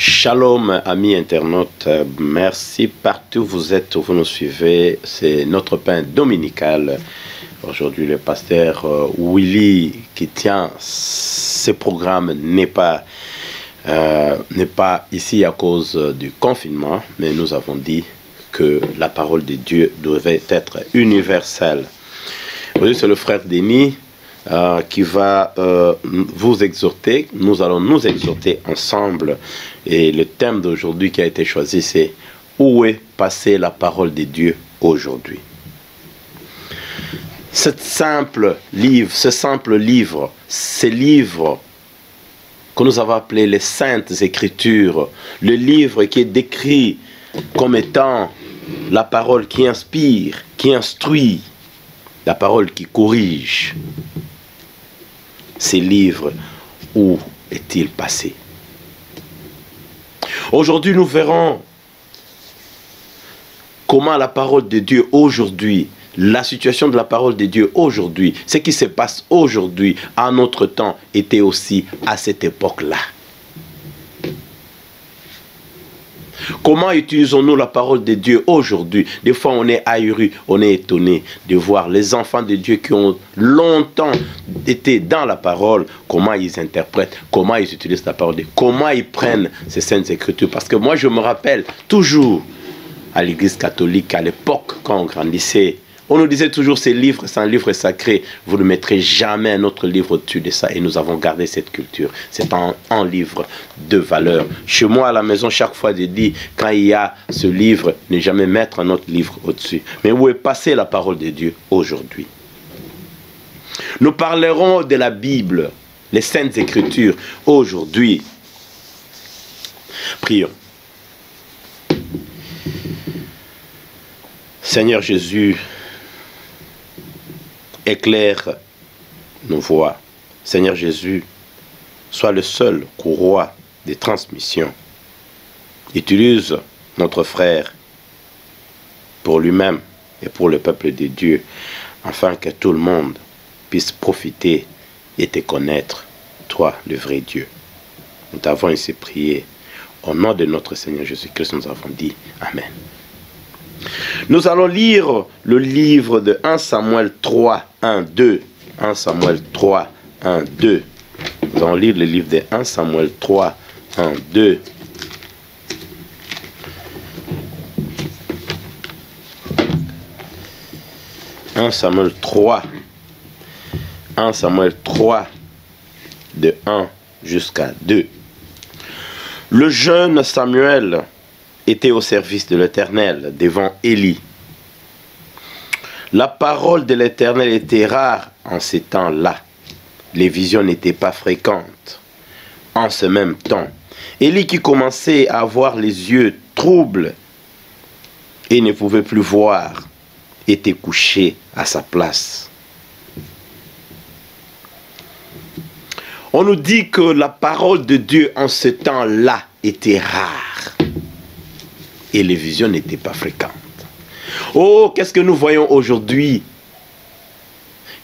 Shalom amis internautes, merci partout où vous êtes, où vous nous suivez, c'est notre pain dominical. Aujourd'hui le pasteur Willy qui tient ce programme n'est pas ici à cause du confinement, mais nous avons dit que la parole de Dieu devait être universelle. Aujourd'hui c'est le frère Denis qui va vous exhorter. Nous allons nous exhorter ensemble. Et le thème d'aujourd'hui qui a été choisi, c'est « Où est passée la parole de Dieu aujourd'hui ?» Ce simple livre, ces livres que nous avons appelés les Saintes Écritures, le livre qui est décrit comme étant la parole qui inspire, qui instruit, la parole qui corrige. Ces livres, où est-il passé? Aujourd'hui, nous verrons comment la parole de Dieu aujourd'hui, la situation de la parole de Dieu aujourd'hui, ce qui se passe aujourd'hui, à notre temps, était aussi à cette époque-là. Comment utilisons-nous la parole de Dieu aujourd'hui? Des fois, on est ahuri, on est étonné de voir les enfants de Dieu qui ont longtemps été dans la parole, comment ils interprètent, comment ils utilisent la parole de Dieu, comment ils prennent ces saintes écritures. Parce que moi, je me rappelle toujours à l'église catholique, à l'époque, quand on grandissait, on nous disait toujours, ces livres, c'est un livre sacré, vous ne mettrez jamais un autre livre au-dessus de ça. Et nous avons gardé cette culture. C'est un livre de valeur. Chez moi, à la maison, chaque fois, je dis, quand il y a ce livre, ne jamais mettre un autre livre au-dessus. Mais où est passée la parole de Dieu aujourd'hui? Nous parlerons de la Bible, les Saintes Écritures, aujourd'hui. Prions. Seigneur Jésus, éclaire nos voix. Seigneur Jésus, sois le seul courroie de transmission. Utilise notre frère pour lui-même et pour le peuple de Dieu, afin que tout le monde puisse profiter et te connaître, toi, le vrai Dieu. Nous t'avons ici prié. Au nom de notre Seigneur Jésus-Christ, nous avons dit Amen. Nous allons lire le livre de 1 Samuel 3, 1, 2. 1 Samuel 3, 1, 2. Nous allons lire le livre de 1 Samuel 3, 1, 2. Un Samuel 3. 1 Samuel 3, de 1 jusqu'à 2. Le jeune Samuel était au service de l'Éternel devant Élie. La parole de l'Éternel était rare en ces temps-là. Les visions n'étaient pas fréquentes. En ce même temps, Élie qui commençait à avoir les yeux troubles et ne pouvait plus voir, était couché à sa place. On nous dit que la parole de Dieu en ce temps-là était rare. Et les visions n'étaient pas fréquentes. Oh, qu'est-ce que nous voyons aujourd'hui?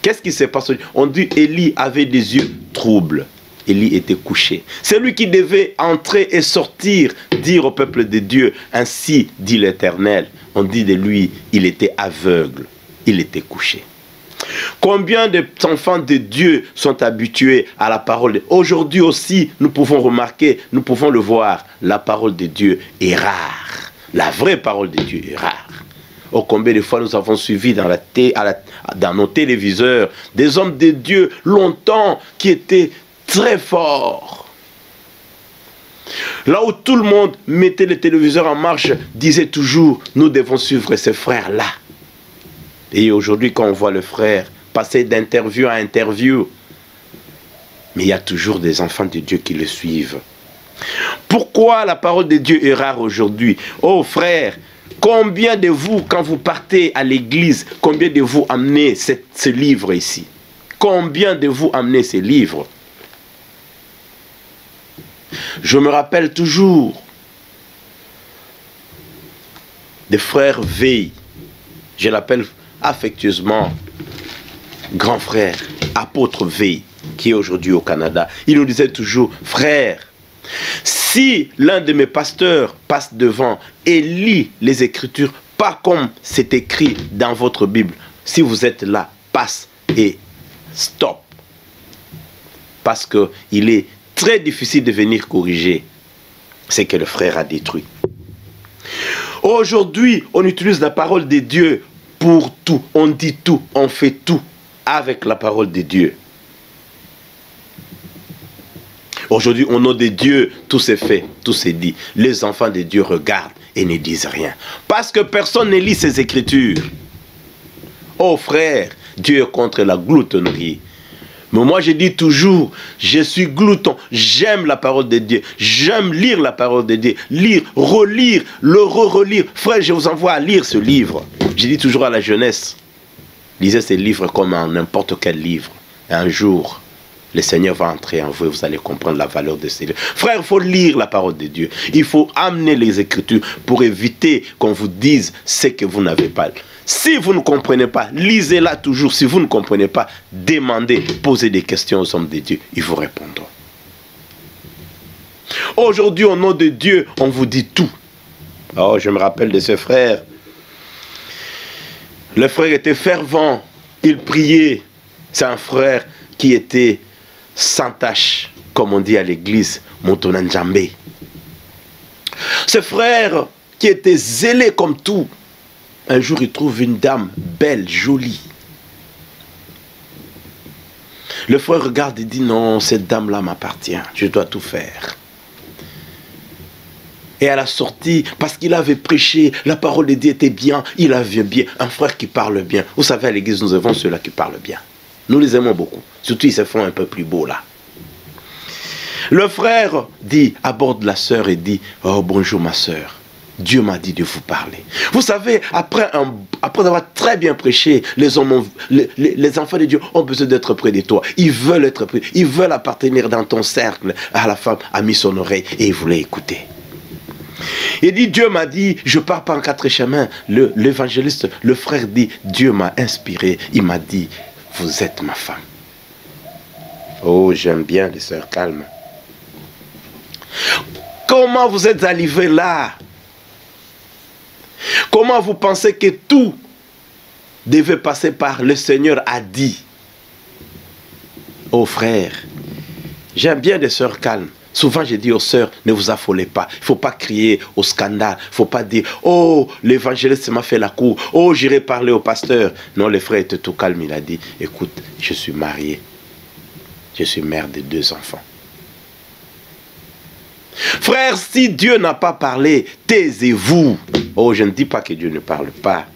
Qu'est-ce qui se passe aujourd'hui? On dit Élie avait des yeux troubles. Élie était couché. C'est lui qui devait entrer et sortir, dire au peuple de Dieu, ainsi dit l'Éternel. On dit de lui, il était aveugle, il était couché. Combien d'enfants de Dieu sont habitués à la parole de Dieu? Aujourd'hui aussi, nous pouvons remarquer, nous pouvons le voir, la parole de Dieu est rare. La vraie parole de Dieu est rare. Oh, combien de fois nous avons suivi dans nos téléviseurs des hommes de Dieu longtemps qui étaient très forts. Là où tout le monde mettait le téléviseur en marche, disait toujours, nous devons suivre ces frères-là. Et aujourd'hui, quand on voit le frère passer d'interview à interview, mais il y a toujours des enfants de Dieu qui le suivent. Pourquoi la parole de Dieu est rare aujourd'hui? Oh frère, combien de vous, quand vous partez à l'église, combien de vous amenez ce livre ici? Combien de vous amenez ces livres? Je me rappelle toujours des frères Veil. Je l'appelle affectueusement grand frère, apôtre Veil, qui est aujourd'hui au Canada. Il nous disait toujours, frère, Si l'un de mes pasteurs passe devant et lit les Écritures, pas comme c'est écrit dans votre Bible, si vous êtes là, passe et stop. Parce qu'il est très difficile de venir corriger ce que le frère a détruit. Aujourd'hui, on utilise la parole de Dieu pour tout. On dit tout, on fait tout avec la parole de Dieu. Aujourd'hui, au nom de Dieu, tout s'est fait, tout s'est dit. Les enfants de Dieu regardent et ne disent rien. Parce que personne ne lit ces Écritures. Oh frère, Dieu est contre la gloutonnerie. Mais moi je dis toujours, je suis glouton, j'aime la parole de Dieu, j'aime lire la parole de Dieu, lire, relire, le relire. Frère, je vous envoie à lire ce livre. Je dis toujours à la jeunesse, lisez ces livres comme n'importe quel livre. Et un jour, le Seigneur va entrer en vous et vous allez comprendre la valeur de ces livres. Frère, il faut lire la parole de Dieu. Il faut amener les Écritures pour éviter qu'on vous dise ce que vous n'avez pas. Si vous ne comprenez pas, lisez-la toujours. Si vous ne comprenez pas, demandez, posez des questions aux hommes de Dieu. Ils vous répondront. Aujourd'hui, au nom de Dieu, on vous dit tout. Oh, je me rappelle de ce frère. Le frère était fervent. Il priait. C'est un frère qui était sans tâche, comme on dit à l'église, Montonanjambé. Ce frère qui était zélé comme tout, un jour il trouve une dame belle, jolie. Le frère regarde et dit non, cette dame-là m'appartient, je dois tout faire. Et à la sortie, parce qu'il avait prêché, la parole de Dieu était bien, il avait bien, un frère qui parle bien. Vous savez, à l'église, nous avons ceux-là qui parlent bien. Nous les aimons beaucoup. Surtout, ils se font un peu plus beaux là. Le frère dit, aborde la sœur et dit, oh bonjour ma sœur, Dieu m'a dit de vous parler. Vous savez, après avoir très bien prêché, les enfants de Dieu ont besoin d'être près de toi. Ils veulent être près, ils veulent appartenir dans ton cercle. À la femme a mis son oreille et il voulait écouter. Il dit, Dieu m'a dit, je pars par 4 chemins. L'évangéliste, le frère dit, Dieu m'a inspiré, il m'a dit, vous êtes ma femme. Oh, j'aime bien les sœurs calmes. Comment vous êtes arrivés là? Comment vous pensez que tout devait passer par le Seigneur a dit? Oh frère, j'aime bien les sœurs calmes. Souvent, je dis aux sœurs, ne vous affolez pas. Il ne faut pas crier au scandale. Il ne faut pas dire, oh, l'évangéliste m'a fait la cour. Oh, j'irai parler au pasteur. Non, le frère était tout calme. Il a dit, écoute, je suis marié. Je suis mère de 2 enfants. Frère, si Dieu n'a pas parlé, taisez-vous. Oh, je ne dis pas que Dieu ne parle pas.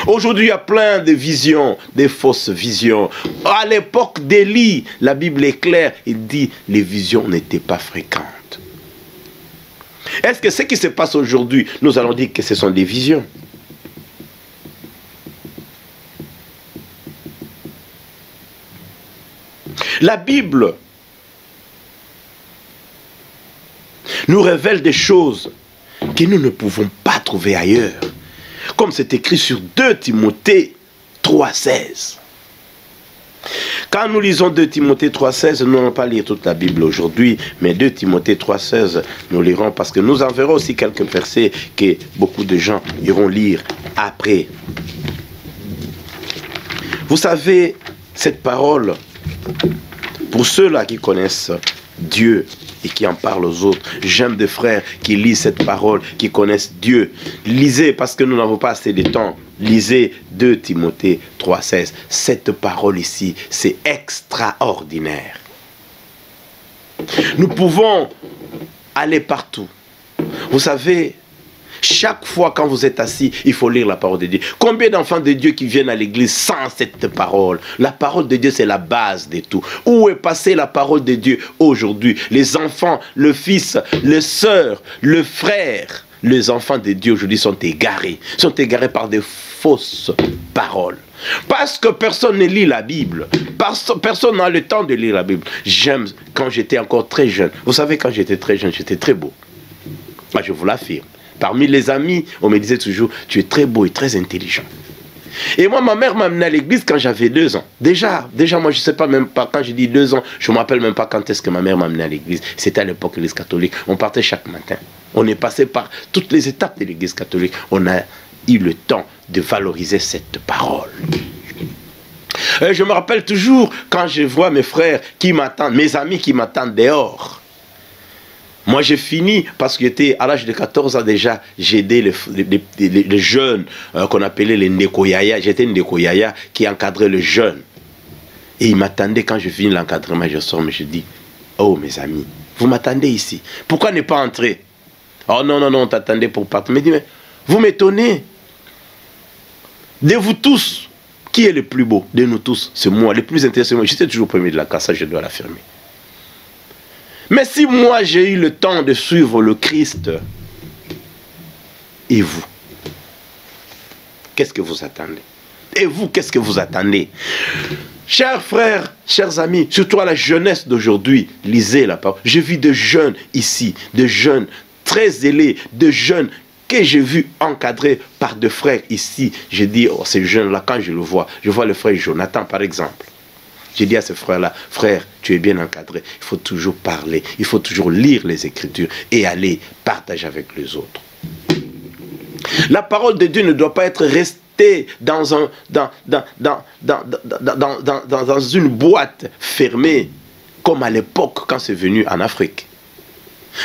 Aujourd'hui, il y a plein de visions, des fausses visions. À l'époque d'Élie, la Bible est claire, il dit les visions n'étaient pas fréquentes. Est-ce que ce qui se passe aujourd'hui, nous allons dire que ce sont des visions? La Bible nous révèle des choses que nous ne pouvons pas trouver ailleurs. Comme c'est écrit sur 2 Timothée 3,16. Quand nous lisons 2 Timothée 3,16, nous n'allons pas lire toute la Bible aujourd'hui, mais 2 Timothée 3,16, nous lirons parce que nous en verrons aussi quelques versets que beaucoup de gens iront lire après. Vous savez, cette parole, pour ceux-là qui connaissent Dieu et qui en parlent aux autres, j'aime des frères qui lisent cette parole, qui connaissent Dieu. Lisez, parce que nous n'avons pas assez de temps, lisez 2 Timothée 3,16. Cette parole ici, c'est extraordinaire. Nous pouvons aller partout. Vous savez, chaque fois quand vous êtes assis, il faut lire la parole de Dieu. Combien d'enfants de Dieu qui viennent à l'église sans cette parole? La parole de Dieu, c'est la base de tout. Où est passée la parole de Dieu aujourd'hui? Les enfants, le fils, les sœurs, le frère, les enfants de Dieu aujourd'hui sont égarés par des fausses paroles. Parce que personne ne lit la Bible. Personne n'a le temps de lire la Bible. J'aime quand j'étais encore très jeune. Vous savez, quand j'étais très jeune, j'étais très beau. Moi, je vous l'affirme. Parmi les amis, on me disait toujours, tu es très beau et très intelligent. Et moi, ma mère m'a amené à l'église quand j'avais 2 ans. Déjà, moi, je ne sais pas même pas, quand je dis 2 ans, je ne me rappelle même pas quand est-ce que ma mère m'a amené à l'église. C'était à l'époque de l'église catholique. On partait chaque matin. On est passé par toutes les étapes de l'église catholique. On a eu le temps de valoriser cette parole. Je me rappelle toujours quand je vois mes frères qui m'attendent, mes amis qui m'attendent dehors. Moi, j'ai fini, parce que j'étais à l'âge de 14 ans déjà, j'ai aidé les jeunes qu'on appelait les Ndekoyaya. J'étais une Ndekoyaya qui encadrait les jeunes. Et ils m'attendaient quand je finis l'encadrement, je sors, mais je dis, oh mes amis, vous m'attendez ici. Pourquoi ne pas entrer? Oh non, non, non, on t'attendait pour partir. Mais dis, mais vous m'étonnez. De vous tous, qui est le plus beau? De nous tous, c'est moi. Le plus intéressant, j'étais toujours premier de la classe, ça je dois l'affirmer. Mais si moi j'ai eu le temps de suivre le Christ, et vous, qu'est-ce que vous attendez? Et vous, qu'est-ce que vous attendez? Chers frères, chers amis, surtout à la jeunesse d'aujourd'hui, lisez la parole. Je vis de jeunes ici, de jeunes très zélés, de jeunes que j'ai vu encadrés par des frères ici. Je dis, oh, ces jeunes-là, quand je le vois le frère Jonathan par exemple. J'ai dit à ce frère-là, frère, tu es bien encadré, il faut toujours parler, il faut toujours lire les Écritures et aller partager avec les autres. La parole de Dieu ne doit pas être restée dans une boîte fermée, comme à l'époque quand c'est venu en Afrique.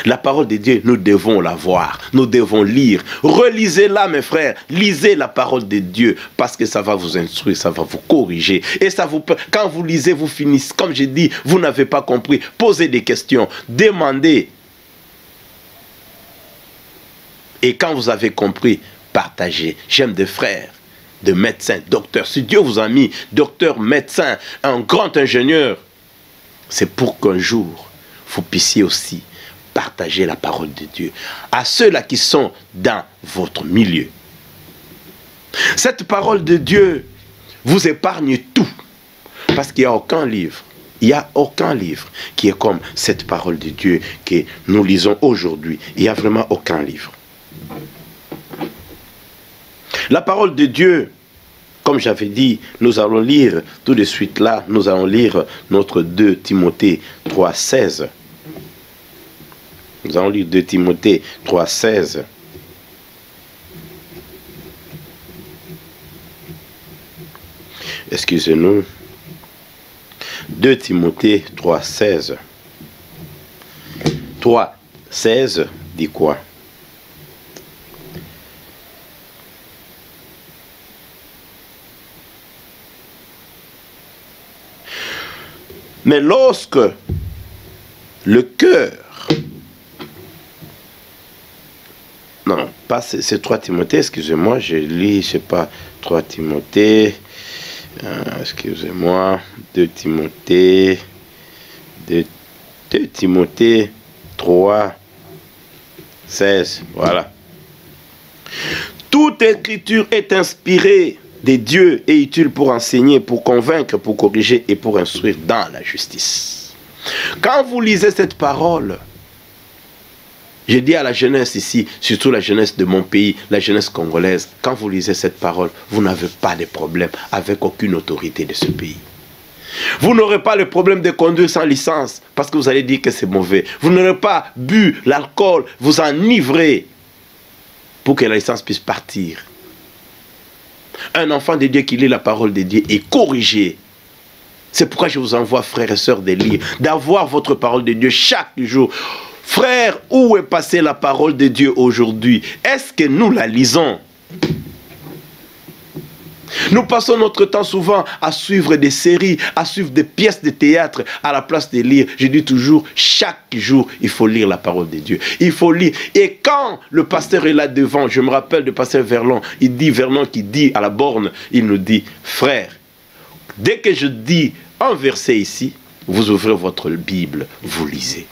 La parole de Dieu, nous devons la voir, nous devons lire. Relisez-la, mes frères, lisez la parole de Dieu, parce que ça va vous instruire, ça va vous corriger. Et ça vous, quand vous lisez, vous finissez, comme j'ai dit, vous n'avez pas compris, posez des questions, demandez. Et quand vous avez compris, partagez. J'aime des frères, de médecins, docteurs. Si Dieu vous a mis docteur, médecin, un grand ingénieur, c'est pour qu'un jour, vous puissiez aussi partager la parole de Dieu à ceux-là qui sont dans votre milieu. Cette parole de Dieu vous épargne tout, parce qu'il n'y a aucun livre, il n'y a aucun livre qui est comme cette parole de Dieu que nous lisons aujourd'hui. Il n'y a vraiment aucun livre. La parole de Dieu, comme j'avais dit, nous allons lire tout de suite là, nous allons lire notre 2 Timothée 3,16. Nous allons lire 2 Timothée 3,16. Excusez-nous. 2 Timothée 3,16. 3,16 dit quoi? Mais lorsque le cœur, non, pas c'est 3 Timothée, excusez-moi, je lis, je sais pas, 3 Timothée, excusez-moi, 2 Timothée 3, 16, voilà. Toute écriture est inspirée de Dieu et utile pour enseigner, pour convaincre, pour corriger et pour instruire dans la justice. Quand vous lisez cette parole, je dis à la jeunesse ici, surtout la jeunesse de mon pays, la jeunesse congolaise, quand vous lisez cette parole, vous n'avez pas de problème avec aucune autorité de ce pays. Vous n'aurez pas le problème de conduire sans licence, parce que vous allez dire que c'est mauvais. Vous n'aurez pas bu l'alcool, vous enivrer, pour que la licence puisse partir. Un enfant de Dieu qui lit la parole de Dieu est corrigé. C'est pourquoi je vous envoie, frères et sœurs, de lire, d'avoir votre parole de Dieu chaque jour. Frère, où est passée la parole de Dieu aujourd'hui? Est-ce que nous la lisons? Nous passons notre temps souvent à suivre des séries, à suivre des pièces de théâtre à la place de lire. Je dis toujours, chaque jour, il faut lire la parole de Dieu. Il faut lire. Et quand le pasteur est là devant, je me rappelle de pasteur Vernon, Vernon qui dit à la borne, il nous dit, frère, dès que je dis un verset ici, vous ouvrez votre Bible, vous lisez.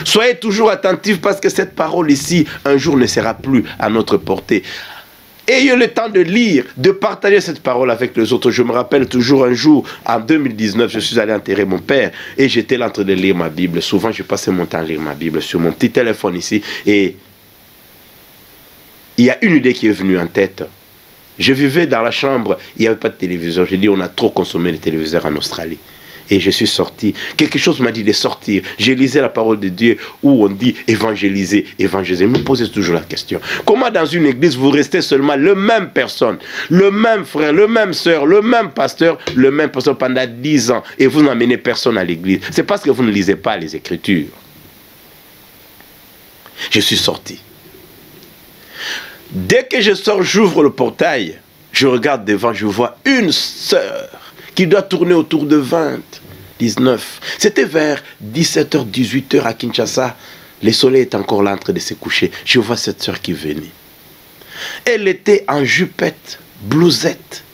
Soyez toujours attentifs parce que cette parole ici, un jour ne sera plus à notre portée. Ayez le temps de lire, de partager cette parole avec les autres. Je me rappelle toujours un jour, en 2019, je suis allé enterrer mon père et j'étais là en train de lire ma Bible. Souvent, je passais mon temps à lire ma Bible sur mon petit téléphone ici. Et il y a une idée qui est venue en tête. Je vivais dans la chambre, il n'y avait pas de téléviseur. J'ai dit, on a trop consommé les téléviseurs en Australie. Et je suis sorti. Quelque chose m'a dit de sortir. J'ai lisé la parole de Dieu où on dit évangéliser, évangéliser. Je me posais toujours la question. Comment dans une église vous restez seulement le même personne, le même frère, le même soeur, le même pasteur pendant 10 ans et vous n'amenez personne à l'église? C'est parce que vous ne lisez pas les Écritures. Je suis sorti. Dès que je sors, j'ouvre le portail. Je regarde devant, je vois une sœur qui doit tourner autour de 20, 19. C'était vers 17h, 18h à Kinshasa. Le soleil est encore là en train de se coucher. Je vois cette sœur qui venait. Elle était en jupette, blousette.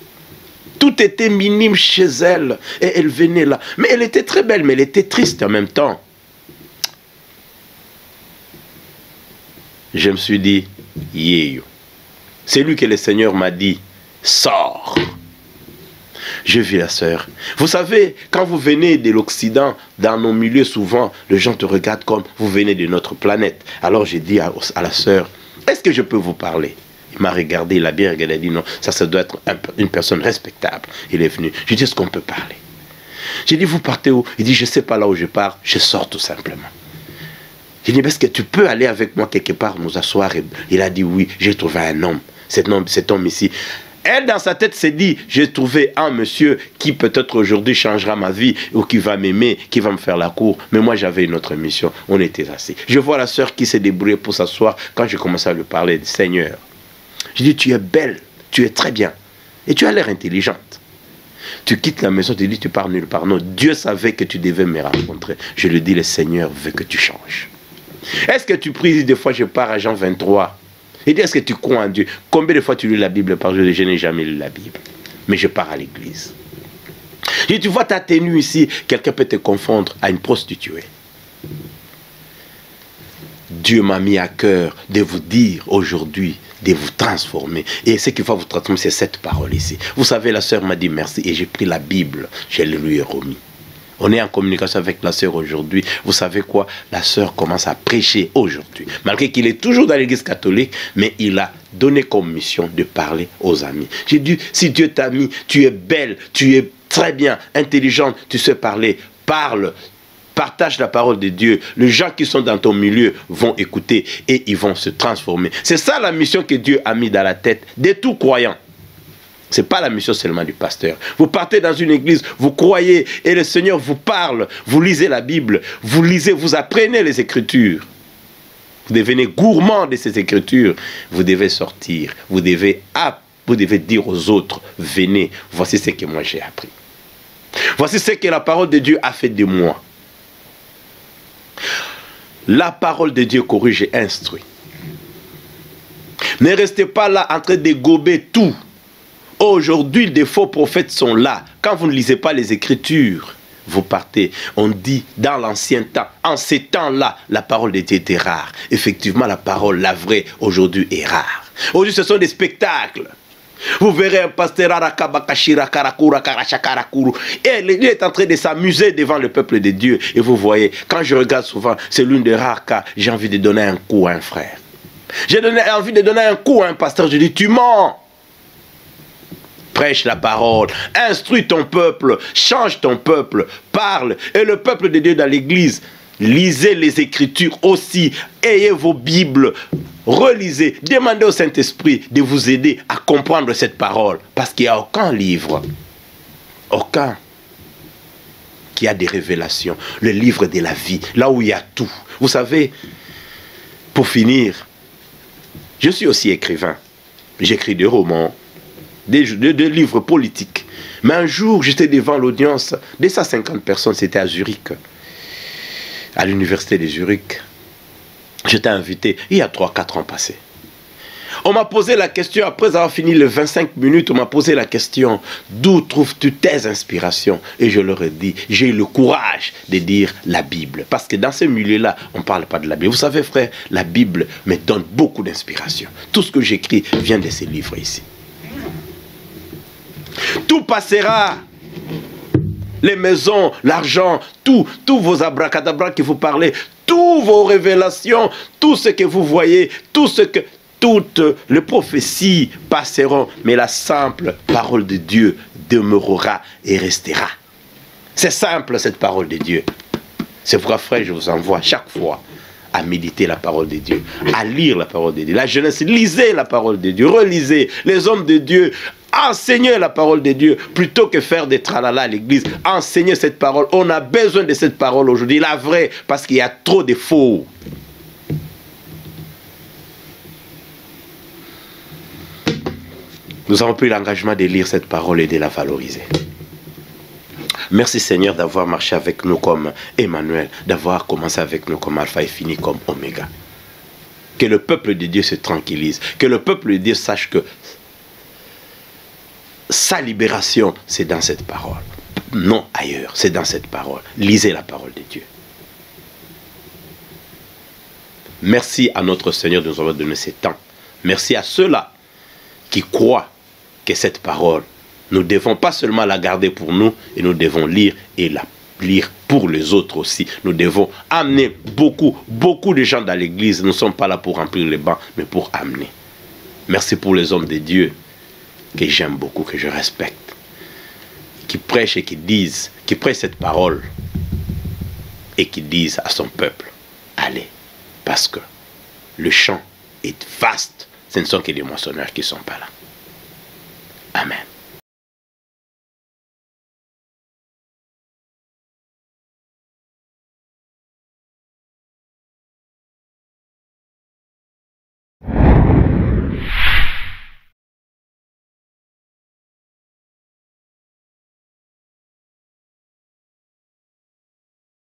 Tout était minime chez elle. Et elle venait là. Mais elle était très belle, mais elle était triste en même temps. Je me suis dit, Yéyo. C'est lui que le Seigneur m'a dit, sors. Je vis la sœur. Vous savez, quand vous venez de l'Occident, dans nos milieux, souvent, les gens te regardent comme vous venez de notre planète. Alors j'ai dit à la sœur, est-ce que je peux vous parler? Il m'a regardé, il a bien regardé, il a dit non, ça doit être une personne respectable. Il est venu. Je dis, est-ce qu'on peut parler? J'ai dit, vous partez où? Il dit, je ne sais pas là où je pars, je sors tout simplement. J'ai dit, est-ce que tu peux aller avec moi quelque part, nous asseoir? Il a dit oui, j'ai trouvé un homme. Cet homme ici. Elle, dans sa tête, s'est dit, j'ai trouvé un monsieur qui peut-être aujourd'hui changera ma vie, ou qui va m'aimer, qui va me faire la cour. Mais moi, j'avais une autre mission. On était assis. Je vois la sœur qui s'est débrouillée pour s'asseoir. Quand j'ai commencé à lui parler du Seigneur, j'ai dit, tu es belle, tu es très bien. Et tu as l'air intelligente. Tu quittes la maison, tu dis, tu pars nulle part. Non, Dieu savait que tu devais me rencontrer. Je lui dis, le Seigneur veut que tu changes. Est-ce que tu pries? Des fois, je pars à Jean 23. Il dit, est-ce que tu crois en Dieu? Combien de fois tu lis la Bible par jour? Je n'ai jamais lu la Bible. Mais je pars à l'église. Et tu vois ta tenue ici, quelqu'un peut te confondre à une prostituée. Dieu m'a mis à cœur de vous dire aujourd'hui, de vous transformer. Et ce qui va vous transformer, c'est cette parole ici. Vous savez, la sœur m'a dit merci et j'ai pris la Bible, je lui ai remis. On est en communication avec la sœur aujourd'hui. Vous savez quoi? La sœur commence à prêcher aujourd'hui. Malgré qu'il est toujours dans l'église catholique, mais il a donné comme mission de parler aux amis. J'ai dit, si Dieu t'a mis, tu es belle, tu es très bien, intelligente, tu sais parler, parle, partage la parole de Dieu. Les gens qui sont dans ton milieu vont écouter et ils vont se transformer. C'est ça la mission que Dieu a mis dans la tête de tout croyant. Ce n'est pas la mission seulement du pasteur. Vous partez dans une église, vous croyez et le Seigneur vous parle. Vous lisez la Bible, vous lisez, vous apprenez les Écritures. Vous devenez gourmand de ces Écritures. Vous devez sortir. Vous devez dire aux autres, venez, voici ce que moi j'ai appris. Voici ce que la parole de Dieu a fait de moi. La parole de Dieu corrige et instruit. Ne restez pas là en train de gober tout. Aujourd'hui, des faux prophètes sont là. Quand vous ne lisez pas les Écritures, vous partez. On dit dans l'ancien temps, en ces temps-là, la parole de Dieu était rare. Effectivement, la parole, la vraie, aujourd'hui est rare. Aujourd'hui, ce sont des spectacles. Vous verrez un pasteur et il est en train de s'amuser devant le peuple de Dieu. Et vous voyez, quand je regarde souvent, c'est l'une des rares cas, j'ai envie de donner un coup à un frère. J'ai envie de donner un coup à un pasteur. Je dis, tu mens. Prêche la parole, instruis ton peuple, change ton peuple, parle. Et le peuple de Dieu dans l'église, lisez les Écritures aussi, ayez vos Bibles, relisez, demandez au Saint-Esprit de vous aider à comprendre cette parole. Parce qu'il n'y a aucun livre, aucun, qui a des révélations. Le livre de la vie, là où il y a tout. Vous savez, pour finir, je suis aussi écrivain. J'écris des romans, des livres politiques. Mais un jour, j'étais devant l'audience de 150 personnes, c'était à Zurich, à l'université de Zurich. J'étais invité, il y a 3-4 ans passés. On m'a posé la question, après avoir fini les 25 minutes, on m'a posé la question, d'où trouves-tu tes inspirations? Et je leur ai dit, j'ai eu le courage de dire la Bible. Parce que dans ce milieu-là, on ne parle pas de la Bible. Vous savez, frère, la Bible me donne beaucoup d'inspiration. Tout ce que j'écris vient de ces livres ici. Tout passera. Les maisons, l'argent, tous vos abracadabras que vous parlez, toutes vos révélations, tout ce que vous voyez, tout toutes les prophéties passeront, mais la simple parole de Dieu demeurera et restera. C'est simple cette parole de Dieu. C'est pourquoi, frère, je vous envoie chaque fois à méditer la parole de Dieu, à lire la parole de Dieu. La jeunesse, lisez la parole de Dieu, relisez. Les hommes de Dieu, enseignez la parole de Dieu plutôt que faire des tralala à l'église. Enseignez cette parole. On a besoin de cette parole aujourd'hui, la vraie, parce qu'il y a trop de faux. Nous avons pris l'engagement de lire cette parole et de la valoriser. Merci Seigneur d'avoir marché avec nous comme Emmanuel, d'avoir commencé avec nous comme Alpha et fini comme Oméga. Que le peuple de Dieu se tranquillise, que le peuple de Dieu sache que sa libération, c'est dans cette parole. Non ailleurs, c'est dans cette parole. Lisez la parole de Dieu. Merci à notre Seigneur de nous avoir donné ce temps. Merci à ceux-là qui croient que cette parole, nous devons pas seulement la garder pour nous, et nous devons lire et la lire pour les autres aussi. Nous devons amener beaucoup de gens dans l'église. Nous ne sommes pas là pour remplir les bancs, mais pour amener. Merci pour les hommes de Dieu que j'aime beaucoup, que je respecte, qui prêchent et qui disent, qui prêchent cette parole et qui disent à son peuple, allez, parce que le champ est vaste. Ce ne sont que des moissonneurs qui ne sont pas là. Amen.